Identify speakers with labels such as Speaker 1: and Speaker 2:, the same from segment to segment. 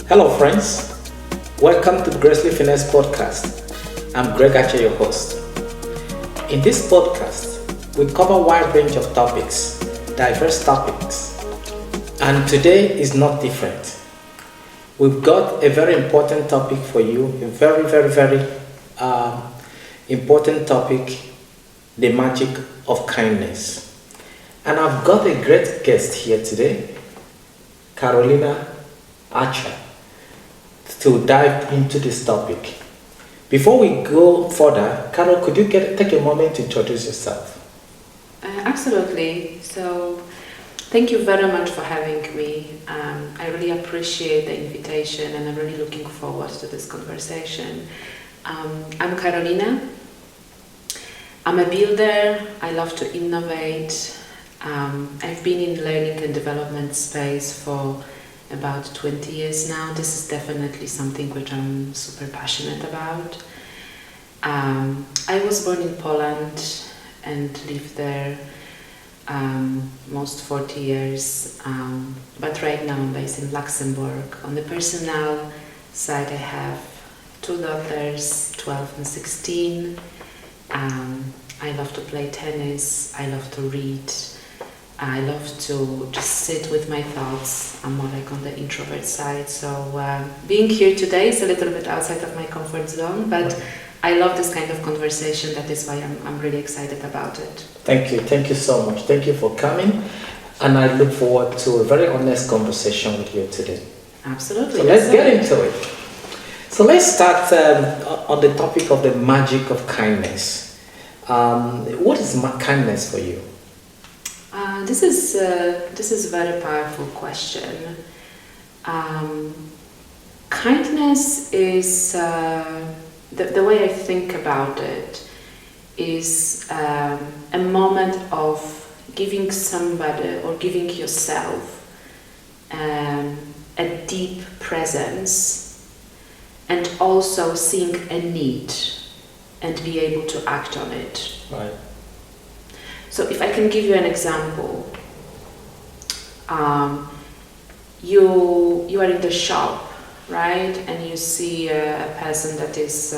Speaker 1: Hello friends, welcome to the Gracefully Finesse podcast. I'm Karolina Acha, your host. In this podcast, we cover a wide range of topics, diverse topics, and today is not different. We've got a very important topic for you, a very important topic, the magic of kindness. And I've got a great guest here today, Karolina Acha, to dive into this topic. Before we go further, Carol, could you take a moment to introduce yourself?
Speaker 2: Absolutely. So, thank you very much for having me. I really appreciate the invitation and I'm really looking forward to this conversation. I'm Karolina. I'm a builder. I love to innovate. I've been in learning and development space for about 20 years now. This is definitely something which I'm super passionate about. I was born in Poland and lived there most 40 years, but right now I'm based in Luxembourg. On the personal side, I have 2 daughters, 12 and 16. I love to play tennis, I love to read, I love to just sit with my thoughts. I'm more like on the introvert side, so being here today is a little bit outside of my comfort zone, but I love this kind of conversation. That is why I'm really excited about it.
Speaker 1: Thank you so much. Thank you for coming, and I look forward to a very honest conversation with you today.
Speaker 2: Absolutely.
Speaker 1: So let's get into it. So let's start on the topic of the magic of kindness. What is kindness for you?
Speaker 2: This is a very powerful question. Kindness is the way I think about it is a moment of giving somebody or giving yourself a deep presence and also seeing a need and be able to act on it.
Speaker 1: Right.
Speaker 2: So if I can give you an example, you are in the shop, right, and you see a person that is,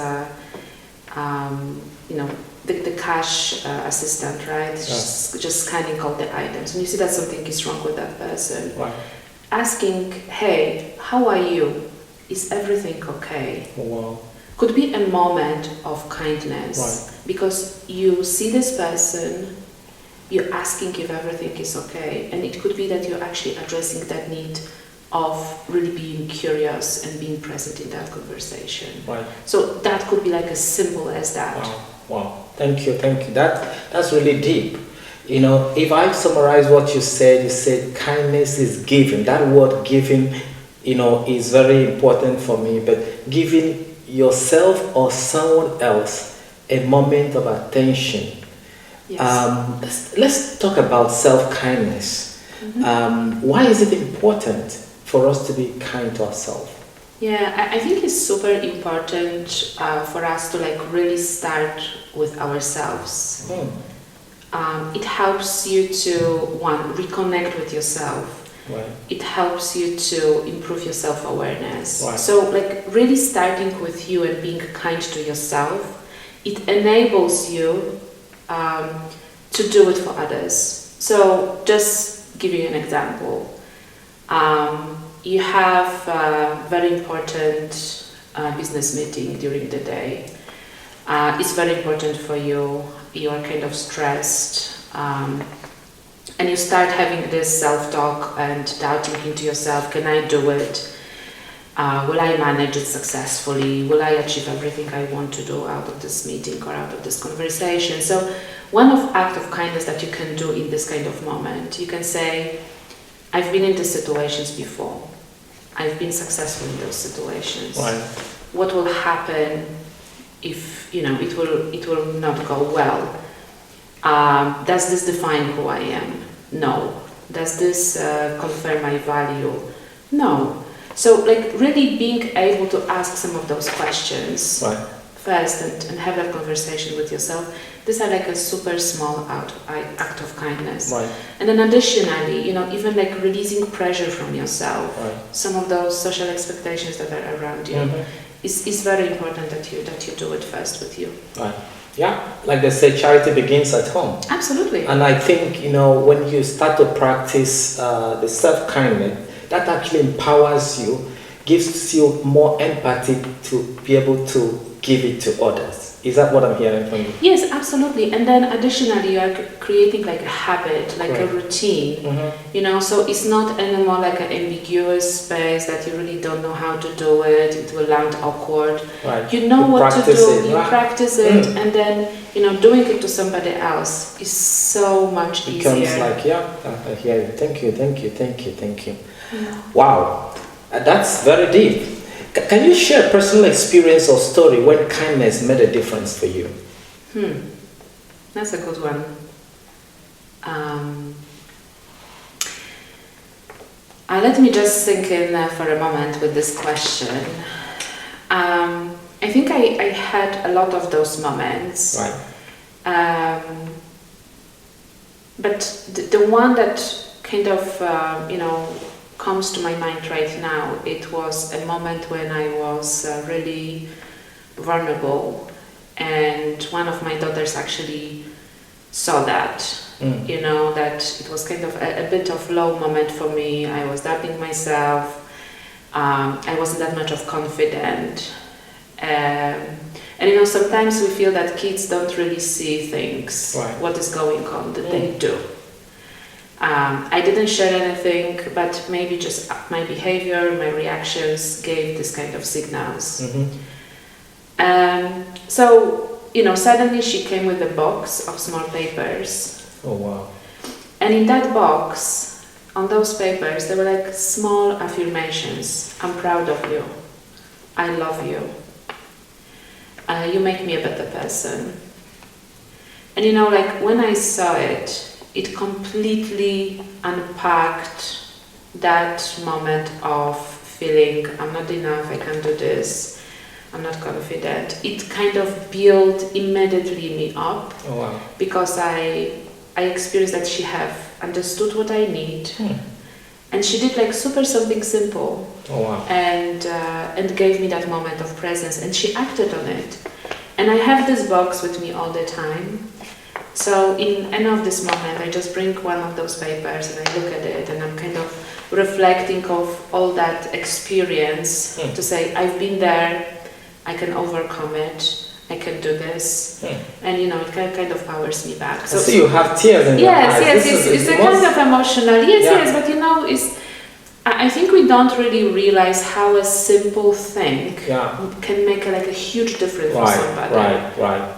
Speaker 2: the cash assistant, right, just scanning all the items, and you see that something is wrong with that person.
Speaker 1: Right.
Speaker 2: Asking, hey, how are you? Is everything okay?
Speaker 1: Wow.
Speaker 2: Could be a moment of kindness,
Speaker 1: right,
Speaker 2: because you see this person, you're asking if everything is okay, and it could be that you're actually addressing that need of really being curious and being present in that conversation.
Speaker 1: Right.
Speaker 2: So that could be like as simple as that.
Speaker 1: Wow. Thank you. That's really deep. You know, if I summarize what you said kindness is giving. That word giving, is very important for me, but giving yourself or someone else a moment of attention. Yes. Let's talk about self-kindness. Mm-hmm. Why is it important for us to be kind to ourselves?
Speaker 2: Yeah, I think it's super important for us to really start with ourselves. It helps you to, reconnect with yourself.
Speaker 1: Right.
Speaker 2: It helps you to improve your self-awareness.
Speaker 1: Right.
Speaker 2: So really starting with you and being kind to yourself, it enables you to do it for others. So just give you an example. You have a very important business meeting during the day. It's very important for you. You are kind of stressed. And you start having this self-talk and doubting into yourself, can I do it? Will I manage it successfully? Will I achieve everything I want to do out of this meeting or out of this conversation? So one act of kindness that you can do in this kind of moment, you can say, I've been in these situations before. I've been successful in those situations.
Speaker 1: Right.
Speaker 2: What will happen if it will not go well? Does this define who I am? No. Does this confirm my value? No. So really being able to ask some of those questions.
Speaker 1: Right.
Speaker 2: first and have that conversation with yourself. These are like a super small act of kindness.
Speaker 1: Right.
Speaker 2: And then additionally, even like releasing pressure from yourself,
Speaker 1: right.
Speaker 2: some of those social expectations that are around you, is very important that you do it first with you.
Speaker 1: Right. Yeah, like they say, charity begins at home.
Speaker 2: Absolutely.
Speaker 1: And I think, when you start to practice the self-kindness, that actually empowers you, gives you more empathy to be able to give it to others. Is that what I'm hearing from you?
Speaker 2: Yes, absolutely. And then additionally, you are creating like a habit, like
Speaker 1: right.
Speaker 2: a routine, so it's not anymore like an ambiguous space that you really don't know how to do it. It will land awkward.
Speaker 1: Right.
Speaker 2: You know what to do, you
Speaker 1: right.
Speaker 2: practice it, and then, doing it to somebody else is so much easier.
Speaker 1: It becomes like, I hear you. Thank you. Yeah. Wow, that's very deep. Can you share a personal experience or story when kindness made a difference for you?
Speaker 2: That's a good one. Let me just sink in for a moment with this question. I think I had a lot of those moments.
Speaker 1: Right.
Speaker 2: But the one that kind of, comes to my mind right now, it was a moment when I was really vulnerable, and one of my daughters actually saw that, that it was kind of a bit of low moment for me. I was doubting myself. I wasn't that much of confident. And sometimes we feel that kids don't really see things,
Speaker 1: right.
Speaker 2: what is going on, that they do. I didn't share anything, but maybe just my behavior, my reactions gave this kind of signals. So, suddenly she came with a box of small papers.
Speaker 1: Oh, wow.
Speaker 2: And in that box, on those papers, there were like small affirmations. I'm proud of you. I love you. You make me a better person. And when I saw it, it completely unpacked that moment of feeling I'm not enough, I can't do this, I'm not confident. It kind of built immediately me up.
Speaker 1: Oh, wow.
Speaker 2: Because I experienced that she have understood what I need, and she did like something simple.
Speaker 1: Oh, wow.
Speaker 2: And gave me that moment of presence, and she acted on it. And I have this box with me all the time. So in any of this moment, I just bring one of those papers and I look at it, and I'm kind of reflecting of all that experience to say, I've been there, I can overcome it, I can do this, and it kind of powers me back.
Speaker 1: So you have tears in your eyes.
Speaker 2: Yes, it's a kind of emotional. Yes, but I think we don't really realize how a simple thing can make a huge difference for somebody.
Speaker 1: Right.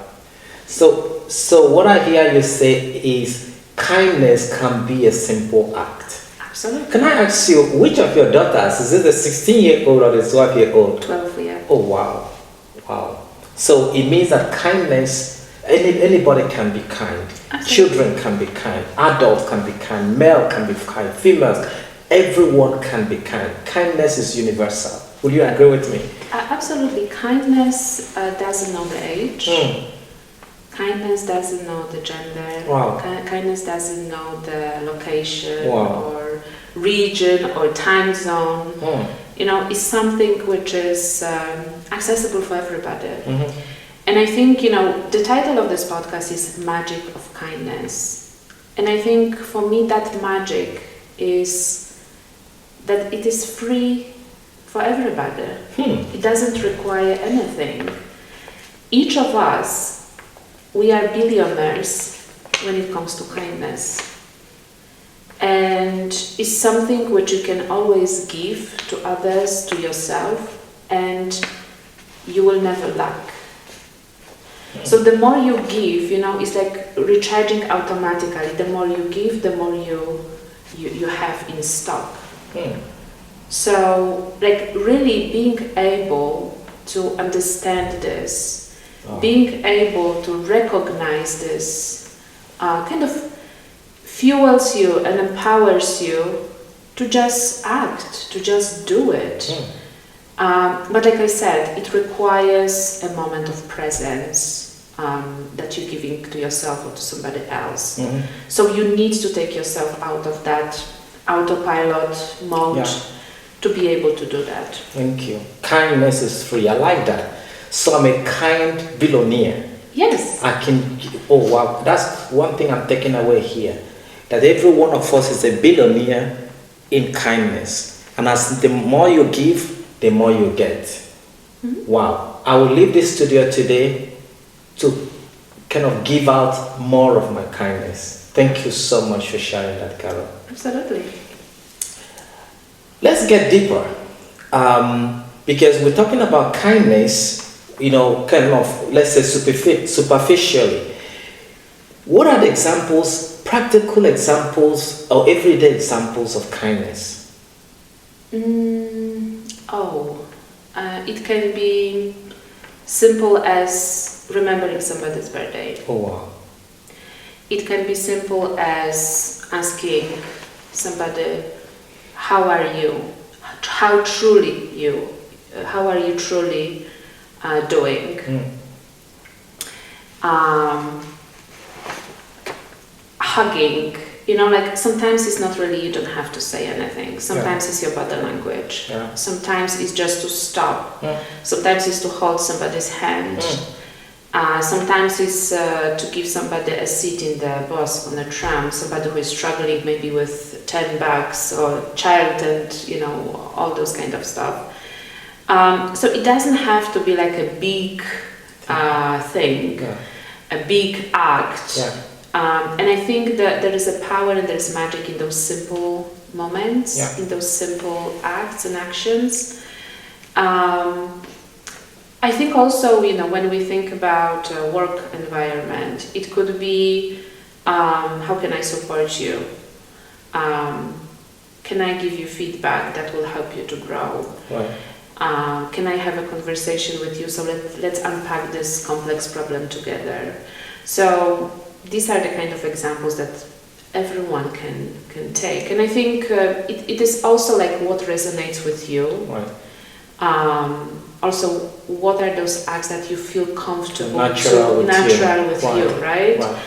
Speaker 1: So what I hear you say is kindness can be a simple act.
Speaker 2: Absolutely.
Speaker 1: Can I ask you, which of your daughters, is it the 16-year-old or the 12-year-old?
Speaker 2: 12-year.
Speaker 1: Oh, wow. So it means that kindness, anybody can be kind.
Speaker 2: Absolutely.
Speaker 1: Children can be kind. Adults can be kind. Male can be kind. Females. Everyone can be kind. Kindness is universal. Would you agree with me?
Speaker 2: Absolutely. Kindness doesn't know the age. Kindness doesn't know the gender.
Speaker 1: Wow.
Speaker 2: Kindness doesn't know the location
Speaker 1: or
Speaker 2: region or time zone. It's something which is accessible for everybody. And I think, the title of this podcast is Magic of Kindness. And I think for me that magic is that it is free for everybody. It doesn't require anything. Each of us, we are billionaires when it comes to kindness. And it's something which you can always give to others, to yourself, and you will never lack. So the more you give, it's like recharging automatically. The more you give, the more you have in stock. So really being able to understand this, being able to recognize this, kind of fuels you and empowers you to just act, to just do it. But like I said, it requires a moment of presence that you're giving to yourself or to somebody else.
Speaker 1: Mm-hmm.
Speaker 2: So you need to take yourself out of that autopilot mode to be able to do that.
Speaker 1: Thank you. Kindness is free. I like that. So I'm a kind billionaire.
Speaker 2: Yes.
Speaker 1: I can, oh wow, that's one thing I'm taking away here. That every one of us is a billionaire in kindness. And as the more you give, the more you get.
Speaker 2: Mm-hmm.
Speaker 1: Wow. I will leave this studio today to kind of give out more of my kindness. Thank you so much for sharing that, Carol.
Speaker 2: Absolutely.
Speaker 1: Let's get deeper. Because we're talking about kindness, kind of, let's say superficially. What are the examples, practical examples, or everyday examples of kindness?
Speaker 2: It can be simple as remembering somebody's birthday.
Speaker 1: Oh, wow.
Speaker 2: It can be simple as asking somebody, how are you? How are you truly doing? Hugging, like sometimes it's not really, you don't have to say anything. Sometimes it's your body language.
Speaker 1: Yeah.
Speaker 2: Sometimes it's just to stop. Sometimes it's to hold somebody's hand. Sometimes it's to give somebody a seat in the bus on a tram, somebody who is struggling maybe with 10 bags or child and, all those kind of stuff. So it doesn't have to be like a big thing, a big act.
Speaker 1: Yeah.
Speaker 2: And I think that there is a power and there's magic in those simple moments, in those simple acts and actions. I think also, when we think about work environment, it could be, how can I support you? Can I give you feedback that will help you to grow?
Speaker 1: Right.
Speaker 2: Can I have a conversation with you? So let's unpack this complex problem together. So these are the kind of examples that everyone can take. And I think it is also like what resonates with you.
Speaker 1: Right.
Speaker 2: Also, what are those acts that you feel comfortable
Speaker 1: natural
Speaker 2: with you, right?
Speaker 1: Right.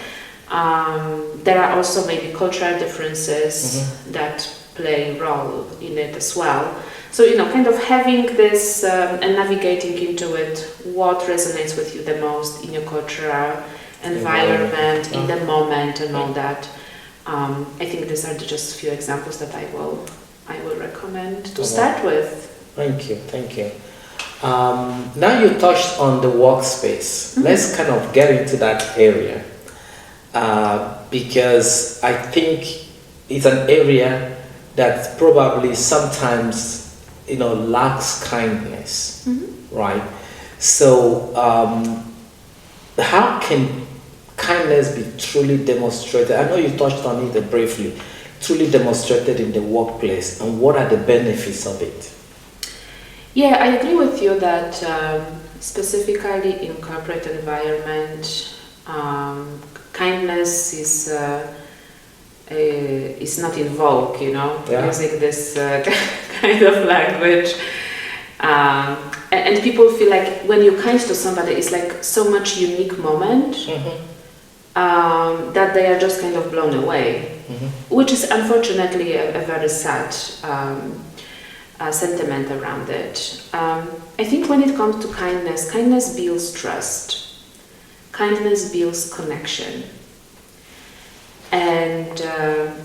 Speaker 2: There are also maybe cultural differences that play a role in it as well. So, kind of having this and navigating into it, what resonates with you the most in your cultural environment, in the moment and all that. I think these are just a few examples that I will recommend to start with.
Speaker 1: Thank you. Now you touched on the workspace. Let's kind of get into that area because I think it's an area that probably sometimes lacks kindness, right? So how can kindness be truly demonstrated? I know you touched on it briefly. Truly demonstrated in the workplace, and what are the benefits of it?
Speaker 2: Yeah, I agree with you that specifically in corporate environment, kindness is not in vogue, using this kind of language. And people feel like when you're kind to somebody, it's like so much unique moment that they are just kind of blown away, which is unfortunately a very sad sentiment around it. I think when it comes to kindness builds trust. Kindness builds connection. And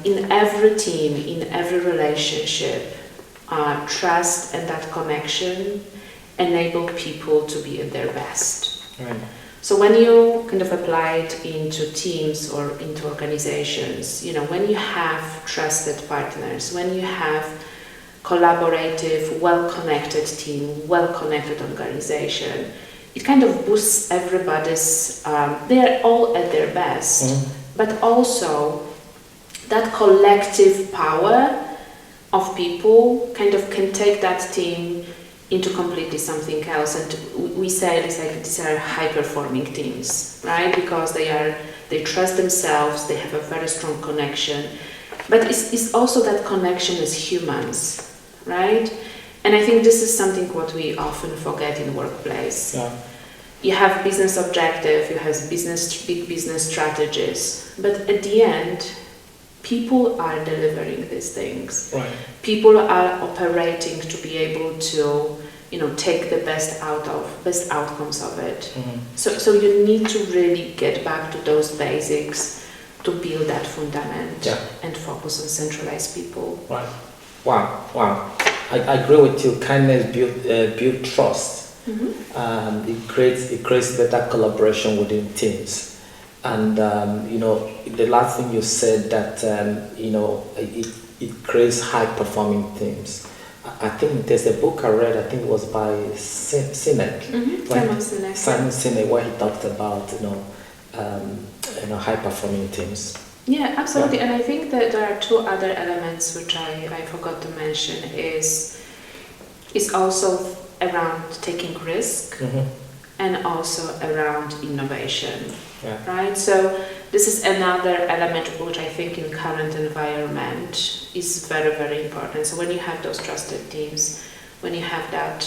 Speaker 2: in every team, in every relationship, trust and that connection enable people to be at their best.
Speaker 1: Right.
Speaker 2: So when you kind of apply it into teams or into organizations, when you have trusted partners, when you have collaborative, well-connected team, well-connected organization, it kind of boosts everybody's, they're all at their best, but also that collective power of people kind of can take that team into completely something else. And we say it's like these are high-performing teams, right? Because they trust themselves, they have a very strong connection, but it's also that connection as humans, right? And I think this is something what we often forget in workplace.
Speaker 1: Yeah.
Speaker 2: You have business objective, you have big business strategies, but at the end, people are delivering these things.
Speaker 1: Right.
Speaker 2: People are operating to be able to, take the best outcomes of it.
Speaker 1: Mm-hmm.
Speaker 2: So you need to really get back to those basics to build that fundament and focus on centralized people.
Speaker 1: Right. Wow. I agree with you. Kindness build trust. Mm-hmm. It creates better collaboration within teams. And the last thing you said that it creates high performing teams. I think there's a book I read. I think it was by Sinek.
Speaker 2: Mm-hmm.
Speaker 1: Simon Sinek, where he talked about high performing teams.
Speaker 2: Yeah, absolutely. And I think that there are two other elements which I forgot to mention is also around taking risk and also around innovation.
Speaker 1: Yeah.
Speaker 2: Right? So this is another element which I think in current environment is very, very important. So when you have those trusted teams, when you have that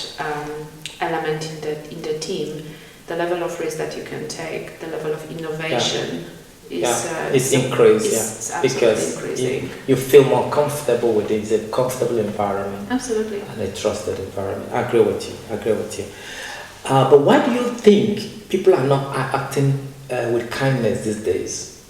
Speaker 2: element in the team, the level of risk that you can take, the level of innovation
Speaker 1: it's increased, because
Speaker 2: increasing.
Speaker 1: You feel more comfortable with it. It's a comfortable environment.
Speaker 2: Absolutely.
Speaker 1: And a trusted environment. I agree with you. But why do you think people are not acting with kindness these days?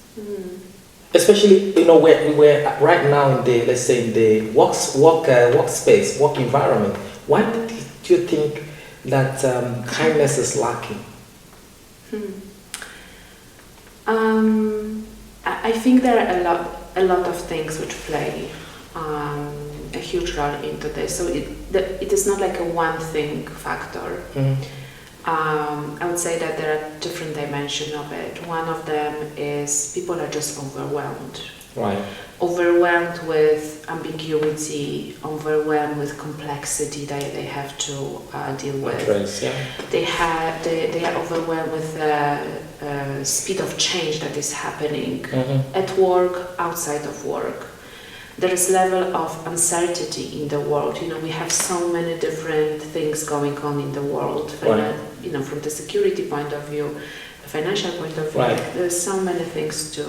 Speaker 1: Especially, we're right now in the, let's say, in the workspace, work environment. Why do you think that kindness is lacking?
Speaker 2: I think there are a lot of things which play a huge role into this. So it is not like a one thing factor. I would say that there are different dimensions of it. One of them is people are just overwhelmed.
Speaker 1: Right.
Speaker 2: Overwhelmed with ambiguity, overwhelmed with complexity that they have to deal with. They are overwhelmed with the speed of change that is happening at work, outside of work. There is level of uncertainty in the world. We have so many different things going on in the world. From the security point of view, the financial point of view.
Speaker 1: Right.
Speaker 2: There's so many things to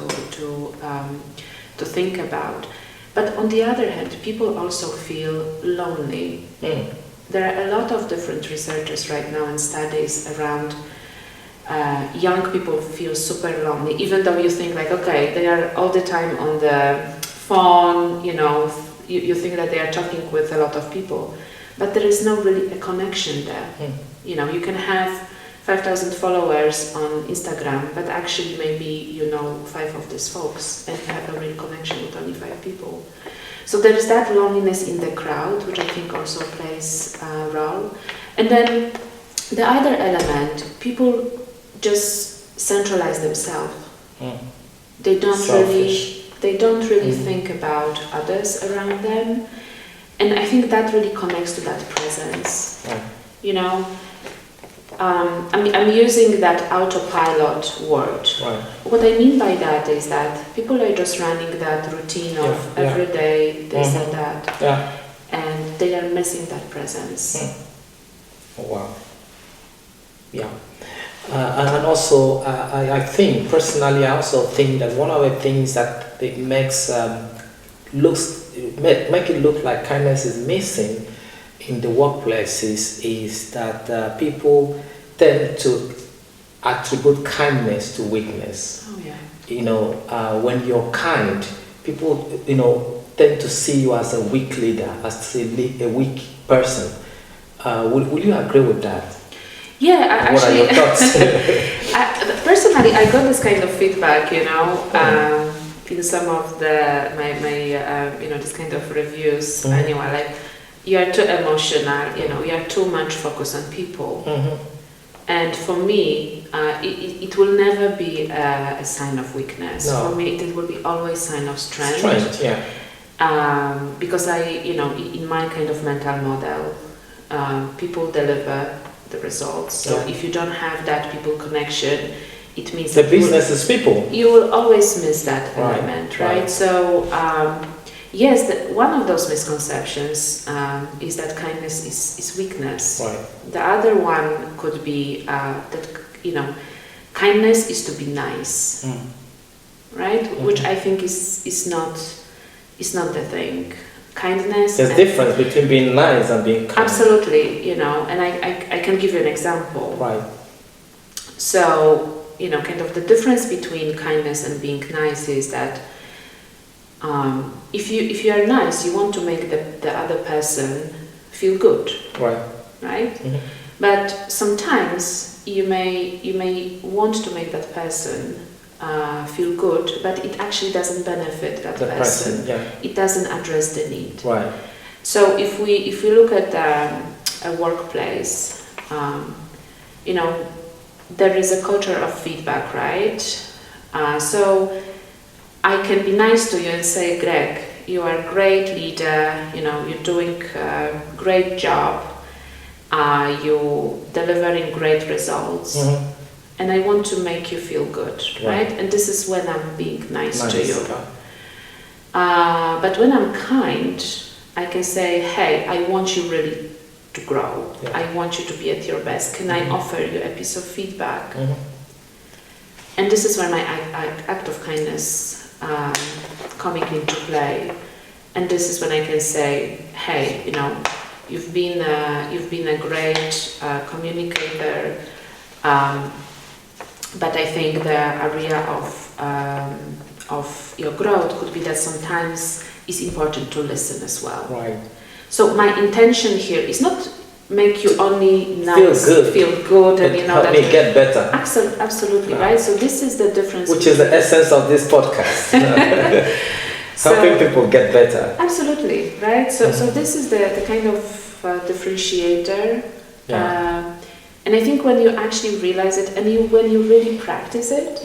Speaker 2: think about. But on the other hand, people also feel lonely. There are a lot of different researchers right now and studies around young people feel super lonely, even though you think like, okay, they are all the time on the phone, you think that they are talking with a lot of people, but there is no really a connection there. You can have 5,000 followers on Instagram, but actually maybe 5 of these folks and have a real connection with only 5 people. So there is that loneliness in the crowd, which I think also plays a role. And then the other element, people just centralize themselves. They don't really think about others around them, and I think that really connects to that presence. I'm using that autopilot word.
Speaker 1: Right.
Speaker 2: What I mean by that is that people are just running that routine of every day this and that, and they are missing that presence.
Speaker 1: Oh, wow. Yeah. And also, I think personally, I also think that one of the things that it makes make it look like kindness is missing in the workplaces is that people tend to attribute kindness to weakness.
Speaker 2: Oh yeah.
Speaker 1: When you're kind, people tend to see you as a weak leader, as a weak person. Will you agree with that?
Speaker 2: Yeah,
Speaker 1: what are your thoughts?
Speaker 2: Personally, I got this kind of feedback, in some of my this kind of reviews. Anyway, like you are too emotional, you are too much focused on people. And for me, it will never be a sign of weakness.
Speaker 1: No.
Speaker 2: For me, it will be always sign of strength. Because in my kind of mental model, people deliver the results. So if you don't have that people connection, it means
Speaker 1: the business is people.
Speaker 2: You will always miss that element, right? So yes, one of those misconceptions is that kindness is weakness.
Speaker 1: Right.
Speaker 2: The other one could be that, kindness is to be nice, right? Which I think is not the thing. Kindness.
Speaker 1: There's a difference between being nice and being kind.
Speaker 2: Absolutely, and I can give you an example.
Speaker 1: Right.
Speaker 2: So, kind of the difference between kindness and being nice is that if you are nice, you want to make the other person feel good.
Speaker 1: Right.
Speaker 2: Right? Mm-hmm. But sometimes you may want to make that person feel good, but it actually doesn't benefit that person.
Speaker 1: Yeah.
Speaker 2: It doesn't address the need.
Speaker 1: Right.
Speaker 2: So if we look at a workplace, there is a culture of feedback, right? So I can be nice to you and say, Greg, you are a great leader, you're doing a great job, you're delivering great results, and I want to make you feel good, right? And this is when I'm being nice to you. But when I'm kind, I can say, hey, I want you really to grow. Yeah. I want you to be at your best. Can I offer you a piece of feedback? And this is where my act of kindness coming into play. And this is when I can say, hey, you've been a great communicator, but I think the area of your growth could be that sometimes it's important to listen as well.
Speaker 1: Right.
Speaker 2: So my intention here is not make you only nice, feel good, and
Speaker 1: help me get better.
Speaker 2: Absolutely, right. So this is the difference.
Speaker 1: Which is the essence of this podcast. Helping people get better.
Speaker 2: Absolutely, right. So this is the kind of differentiator.
Speaker 1: Yeah.
Speaker 2: And I think when you actually realize it and when you really practice it,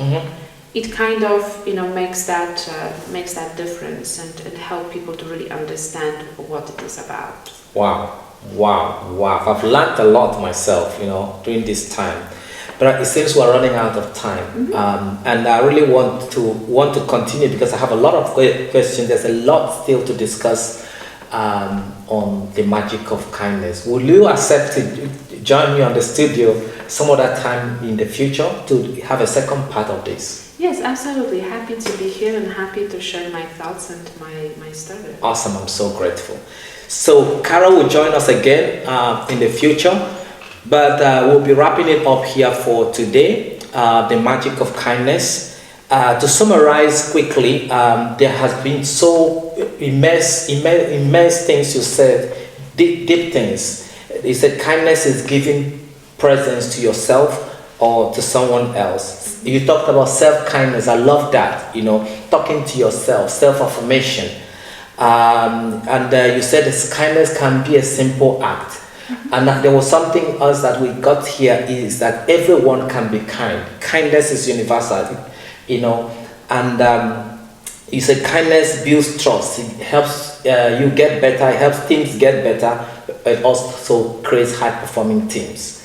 Speaker 2: it kind of makes that difference and help people to really understand what it is about. Wow.
Speaker 1: I've learned a lot myself, during this time. But it seems we're running out of time, and I really want to continue because I have a lot of questions. There's a lot still to discuss on the magic of kindness. Will you accept to join me on the studio some other time in the future to have a second part of this?
Speaker 2: Yes, absolutely. Happy to be here and happy to share my thoughts and my story.
Speaker 1: Awesome. I'm so grateful. So Carol will join us again in the future, but we'll be wrapping it up here for today, the magic of kindness. To summarize quickly, there has been so immense things you said, deep things. You said kindness is giving presence to yourself or to someone else. You talked about self-kindness. I love that, talking to yourself, self-affirmation. And you said this kindness can be a simple act. And there was something else that we got here is that everyone can be kind. Kindness is universal, and you said kindness builds trust. It helps you get better, it helps teams get better, it also creates high-performing teams.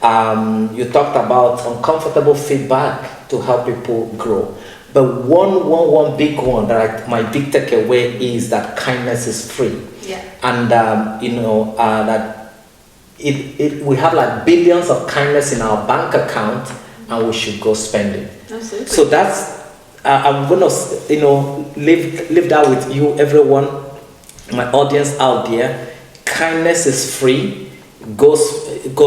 Speaker 1: You talked about uncomfortable feedback to help people grow. But one big one that my big takeaway is that kindness is free.
Speaker 2: Yeah.
Speaker 1: And that we have like billions of kindness in our bank account, and we should go spend it.
Speaker 2: Absolutely.
Speaker 1: So that's I'm gonna leave that with you, everyone, my audience out there. Kindness is free. Go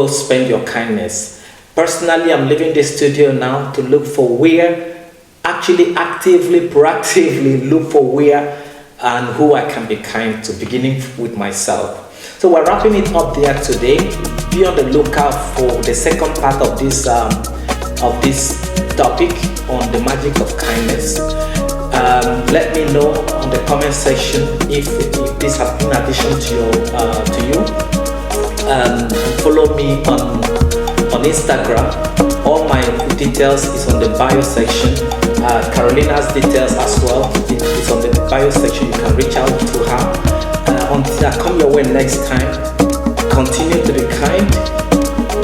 Speaker 1: spend your kindness. Personally, I'm leaving the studio now to look for where, actually actively, proactively look for where and who I can be kind to, beginning with myself. So we're wrapping it up there today. Be on the lookout for the second part of this topic on the magic of kindness. Let me know on the comment section if this has been an addition to you. Follow me on Instagram. All my details is on the bio section. Karolina's details as well is on the bio section. You can reach out to her. Until I come your way next time, continue to be kind.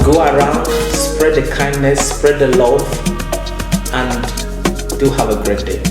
Speaker 1: Go around, spread the kindness, spread the love, and do have a great day.